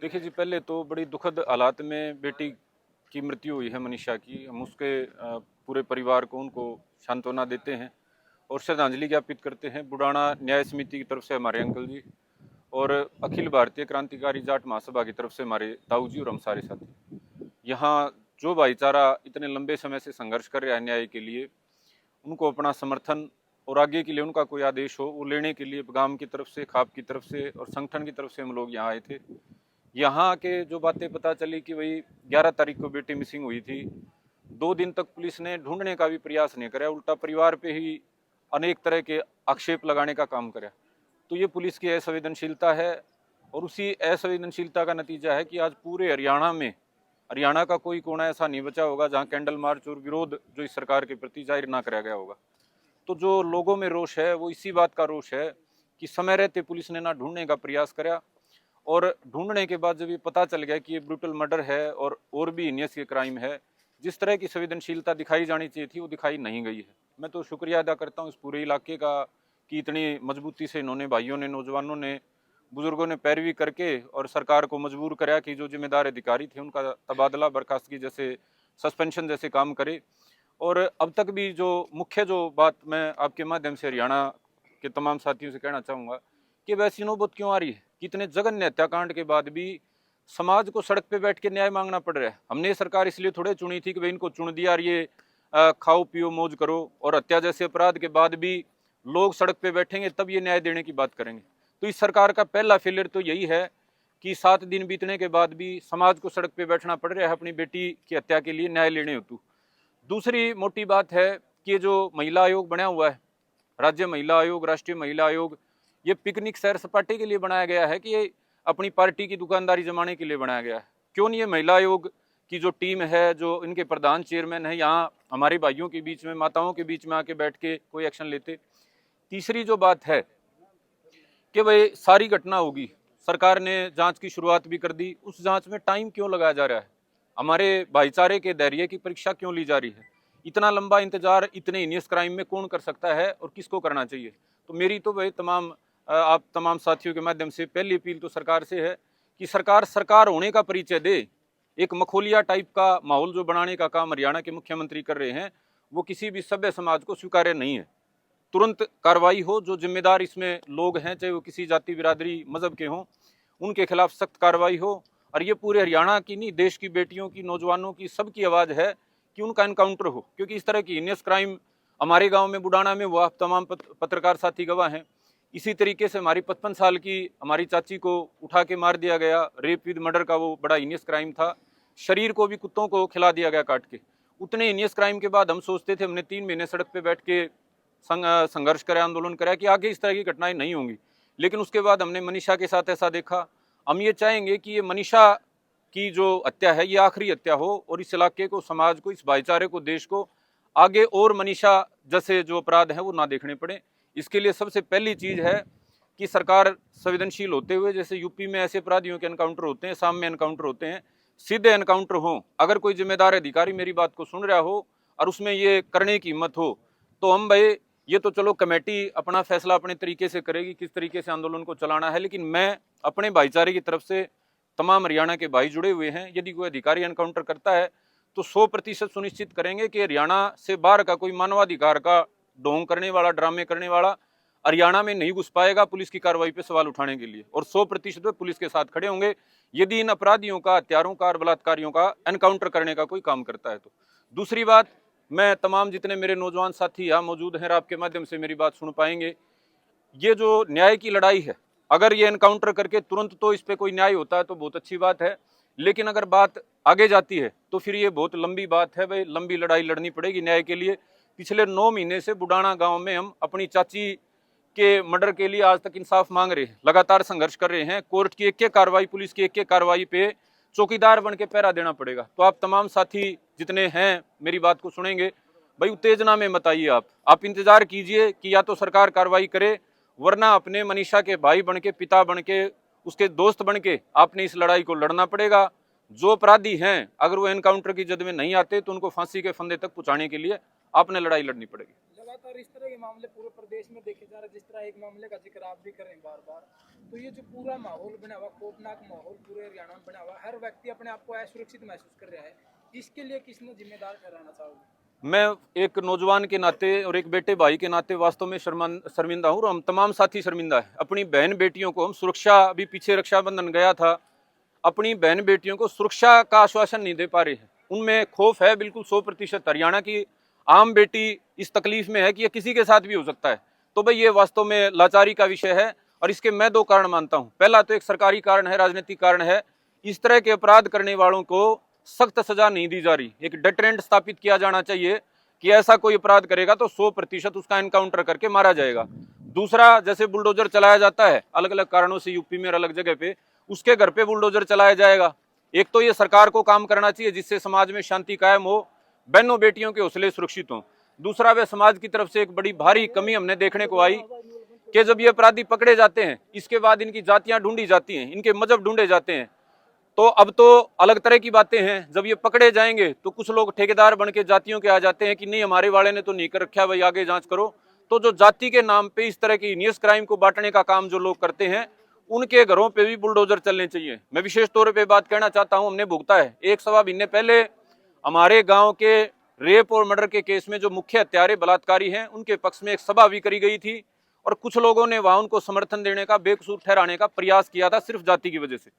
देखिए जी, पहले तो बड़ी दुखद हालात में बेटी की मृत्यु हुई है मनीषा की। हम उसके पूरे परिवार को उनको सांत्वना देते हैं और श्रद्धांजलि ज्ञापित करते हैं बुडाना न्याय समिति की तरफ से हमारे अंकल जी और अखिल भारतीय क्रांतिकारी जाट महासभा की तरफ से हमारे ताऊ जी और हम सारे साथी। यहाँ जो भाईचारा इतने लंबे समय से संघर्ष कर रहा है न्याय के लिए, उनको अपना समर्थन और आगे के लिए उनका कोई आदेश हो वो लेने के लिए गांव की तरफ से, खाप की तरफ से और संगठन की तरफ से हम लोग यहाँ आए थे। यहाँ के जो बातें पता चली कि वही 11 तारीख को बेटी मिसिंग हुई थी। 2 दिन तक पुलिस ने ढूंढने का भी प्रयास नहीं करा, उल्टा परिवार पे ही अनेक तरह के आक्षेप लगाने का काम करा। तो ये पुलिस की असंवेदनशीलता है और उसी असंवेदनशीलता का नतीजा है कि आज पूरे हरियाणा का कोई कोना ऐसा नहीं बचा होगा जहाँ कैंडल मार्च और विरोध जो इस सरकार के प्रति जाहिर ना कराया गया होगा। तो जो लोगों में रोष है वो इसी बात का रोष है कि समय रहते पुलिस ने ना ढूंढने का प्रयास करा और ढूंढने के बाद जब ये पता चल गया कि ये ब्रूटल मर्डर है और भी हीनियस के क्राइम है, जिस तरह की संवेदनशीलता दिखाई जानी चाहिए थी वो दिखाई नहीं गई है। मैं तो शुक्रिया अदा करता हूँ इस पूरे इलाके का कि इतनी मजबूती से इन्होंने, भाइयों ने, नौजवानों ने, बुजुर्गों ने पैरवी करके और सरकार को मजबूर कराया कि जो जिम्मेदार अधिकारी थे उनका तबादला, बर्खास्तगी जैसे, सस्पेंशन जैसे काम करे। और अब तक भी जो मुख्य जो बात मैं आपके माध्यम से हरियाणा के तमाम साथियों से कहना चाहूँगा कि वैसी नौबत क्यों आ रही है कि इतने जघन्य हत्याकांड के बाद भी समाज को सड़क पे बैठ के न्याय मांगना पड़ रहा है। हमने सरकार इसलिए थोड़े चुनी थी कि भाई इनको चुन दिया और ये खाओ पियो मौज करो, और हत्या जैसे अपराध के बाद भी लोग सड़क पे बैठेंगे तब ये न्याय देने की बात करेंगे। तो इस सरकार का पहला फेलियर तो यही है कि 7 दिन बीतने के बाद भी समाज को सड़क पे बैठना पड़ रहा है अपनी बेटी की हत्या के लिए न्याय लेने हेतु। दूसरी मोटी बात है कि जो महिला आयोग बना हुआ है, राज्य महिला आयोग, राष्ट्रीय महिला आयोग, ये पिकनिक सैर सपाटे के लिए बनाया गया है कि ये अपनी पार्टी की दुकानदारी जमाने के लिए बनाया गया है? क्यों नहीं ये महिला आयोग की जो टीम है, जो इनके प्रधान चेयरमैन है, यहाँ हमारे भाइयों के बीच में, माताओं के बीच में आके बैठ के कोई एक्शन लेते? तीसरी जो बात है कि भाई सारी घटना होगी, सरकार ने जांच की शुरुआत भी कर दी, उस जांच में टाइम क्यों लगाया जा रहा है? हमारे भाईचारे के धैर्य की परीक्षा क्यों ली जा रही है? इतना लंबा इंतजार इतने हीनियस क्राइम में कौन कर सकता है और किसको करना चाहिए? तो मेरी तो भाई आप तमाम साथियों के माध्यम से पहली अपील तो सरकार से है कि सरकार होने का परिचय दे। एक मखोलिया टाइप का माहौल जो बनाने का काम हरियाणा के मुख्यमंत्री कर रहे हैं वो किसी भी सभ्य समाज को स्वीकार्य नहीं है। तुरंत कार्रवाई हो, जो जिम्मेदार इसमें लोग हैं, चाहे वो किसी जाति, बिरादरी, मजहब के हों, उनके खिलाफ सख्त कार्रवाई हो। और ये पूरे हरियाणा की नहीं, देश की बेटियों की, नौजवानों की, सबकी आवाज़ है कि उनका एनकाउंटर हो, क्योंकि इस तरह की हीनियस क्राइम हमारे गांव में, बुडाना में हुआ, तमाम पत्रकार साथी गवाह हैं। इसी तरीके से हमारी 55 साल की हमारी चाची को उठा के मार दिया गया, रेप विद मर्डर का वो बड़ा हीनियस क्राइम था। शरीर को भी कुत्तों को खिला दिया गया काट के। उतने हीनियस क्राइम के बाद हम सोचते थे, हमने 3 महीने सड़क पे बैठ के संघर्ष करा, आंदोलन करा कि आगे इस तरह की घटनाएं नहीं होंगी। लेकिन उसके बाद हमने मनीषा के साथ ऐसा देखा। हम ये चाहेंगे कि ये मनीषा की जो हत्या है ये आखिरी हत्या हो और इस इलाके को, समाज को, इस भाईचारे को, देश को आगे और मनीषा जैसे जो अपराध हैं वो ना देखने पड़े। इसके लिए सबसे पहली चीज़ है कि सरकार संवेदनशील होते हुए, जैसे यूपी में ऐसे अपराधियों के एनकाउंटर होते हैं, शाम में एनकाउंटर होते हैं, सीधे एनकाउंटर हो। अगर कोई जिम्मेदार अधिकारी मेरी बात को सुन रहा हो और उसमें ये करने की हिम्मत हो तो हम भाई, ये तो चलो कमेटी अपना फैसला अपने तरीके से करेगी किस तरीके से आंदोलन को चलाना है, लेकिन मैं अपने भाईचारे की तरफ से, तमाम हरियाणा के भाई जुड़े हुए हैं, यदि कोई अधिकारी एनकाउंटर करता है तो 100% सुनिश्चित करेंगे कि हरियाणा से बाहर का कोई मानवाधिकार का ढोंग करने वाला, ड्रामे करने वाला हरियाणा में नहीं घुस पाएगा पुलिस की कार्रवाई पे सवाल उठाने के लिए, और 100% पुलिस के साथ खड़े होंगे यदि इन अपराधियों का, हत्यारों का और बलात्कारियों का एनकाउंटर करने का कोई काम करता है तो। दूसरी बात, मैं तमाम जितने मेरे नौजवान साथी यहाँ मौजूद हैं, आपके माध्यम से मेरी बात सुन पाएंगे, ये जो न्याय की लड़ाई है, अगर ये एनकाउंटर करके तुरंत तो इस पर कोई न्याय होता है तो बहुत अच्छी बात है, लेकिन अगर बात आगे जाती है तो फिर ये बहुत लंबी बात है भाई, लंबी लड़ाई लड़नी पड़ेगी न्याय के लिए। पिछले 9 महीने से बुडाना गांव में हम अपनी चाची के मर्डर के लिए आज तक इंसाफ मांग रहे हैं, लगातार संघर्ष कर रहे हैं। कोर्ट की एक कार्रवाई, पुलिस की एक कार्रवाई पे चौकीदार बन के पहरा देना पड़ेगा। तो आप तमाम साथी जितने हैं मेरी बात को सुनेंगे, भाई उत्तेजना में मत आइए, आप इंतजार कीजिए कि या तो सरकार कार्रवाई करे, वरना अपने मनीषा के भाई बन के, पिता बन के, उसके दोस्त बन के आपने इस लड़ाई को लड़ना पड़ेगा। जो अपराधी हैं अगर वो एनकाउंटर की जद में नहीं आते तो उनको फांसी के फंदे तक पहुंचाने के लिए आपने लड़ाई लड़नी पड़ेगी। लगातार इस तरह के मामले पूरे प्रदेश में देखे जा रहे हैं, जिस तरह एक मामले का जिक्र आप भी कर रहे हैं बार बार, तो ये जो पूरा माहौल बना हुआ, खौफनाक माहौल पूरे हरियाणा में बना हुआ, हर व्यक्ति अपने आप को असुरक्षित महसूस कर रहा है, इसके लिए किसने जिम्मेदार ठहराना चाहोगे? मैं एक नौजवान के नाते और एक बेटे भाई के नाते वास्तव में शर्मिंदा हूँ, और हम तमाम साथी शर्मिंदा है। अपनी बहन बेटियों को हम सुरक्षा, अभी पीछे रक्षाबंधन गया था, अपनी बहन बेटियों को सुरक्षा का आश्वासन नहीं दे पा रहे हैं। उनमें खौफ है बिल्कुल 100%। हरियाणा की आम बेटी इस तकलीफ में है कि ये किसी के साथ भी हो सकता है। तो भाई ये वास्तव में लाचारी का विषय है, और इसके मैं 2 कारण मानता हूँ। पहला तो एक सरकारी कारण है, राजनीतिक कारण है। इस तरह के अपराध करने वालों को सख्त सजा नहीं दी जा रही। एक डिटरेंट स्थापित किया जाना चाहिए कि ऐसा कोई अपराध करेगा तो 100% उसका एनकाउंटर करके मारा जाएगा। दूसरा, जैसे बुलडोजर चलाया जाता है अलग अलग कारणों से यूपी में अलग जगह पे, उसके घर पे बुलडोजर चलाया जाएगा। एक तो ये सरकार को काम करना चाहिए जिससे समाज में शांति कायम हो, बहनों बेटियों के हौसले सुरक्षित हों। दूसरा, वह समाज की तरफ से एक बड़ी भारी कमी हमने देखने को आई कि जब ये अपराधी पकड़े जाते हैं, इसके बाद इनकी जातियां ढूंढी जाती हैं, इनके मजहब ढूंढे जाते हैं। तो अब तो अलग तरह की बातें हैं। जब ये पकड़े जाएंगे तो कुछ लोग ठेकेदार बन के जातियों के आ जाते हैं कि नहीं, हमारे वाले ने तो नहीं कर रखा, भाई आगे जांच करो। तो जो जाति के नाम पे इस तरह की हीनियस क्राइम को बांटने का काम जो लोग करते हैं, उनके घरों पे भी बुलडोजर चलने चाहिए। मैं विशेष तौर पे बात कहना चाहता हूं, हमने भुगता है। 1 सवा महीने पहले हमारे गांव के रेप और मर्डर के केस में जो मुख्य हत्यारे बलात्कारी हैं, उनके पक्ष में एक सभा भी करी गई थी, और कुछ लोगों ने वहां उनको समर्थन देने का, बेकसूर ठहराने का प्रयास किया था, सिर्फ जाति की वजह से।